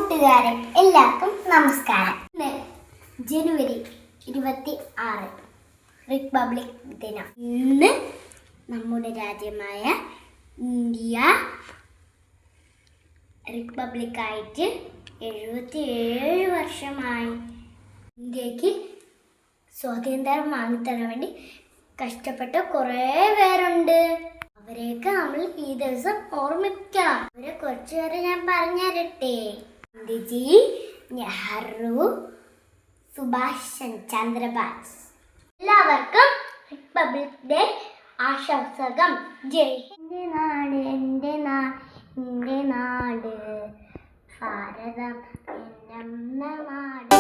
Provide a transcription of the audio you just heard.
കൂട്ടുകാരെ എല്ലാവർക്കും നമസ്കാരം. ഇന്ന് ജനുവരി 26 റിപ്പബ്ലിക് ദിനം. ഇന്ന് നമ്മുടെ രാജ്യമായ ഇന്ത്യ റിപ്പബ്ലിക്കായിട്ട് 77 വർഷമായി. ഇന്ത്യക്ക് സ്വാതന്ത്ര്യം വാങ്ങിത്തരാൻ വേണ്ടി കഷ്ടപ്പെട്ട കുറേ പേരുണ്ട്. അവരെയൊക്കെ നമ്മൾ ഈ ദിവസം ഓർമ്മിക്കാം. അവരെ കുറച്ചുപേരെ ഞാൻ പറഞ്ഞു തരട്ടെ. ഗാന്ധിജി, നെഹ്റു, സുഭാഷ് ചന്ദ്രബോസ്. എല്ലാവർക്കും റിപ്പബ്ലിക് ഡേ ആശംസകൾ. ജയ് ഹിന്ദ്. നാട് എൻ്റെ നാട്, എൻ്റെ നാട് ഭാരതം എന്നമ്മ നാട്.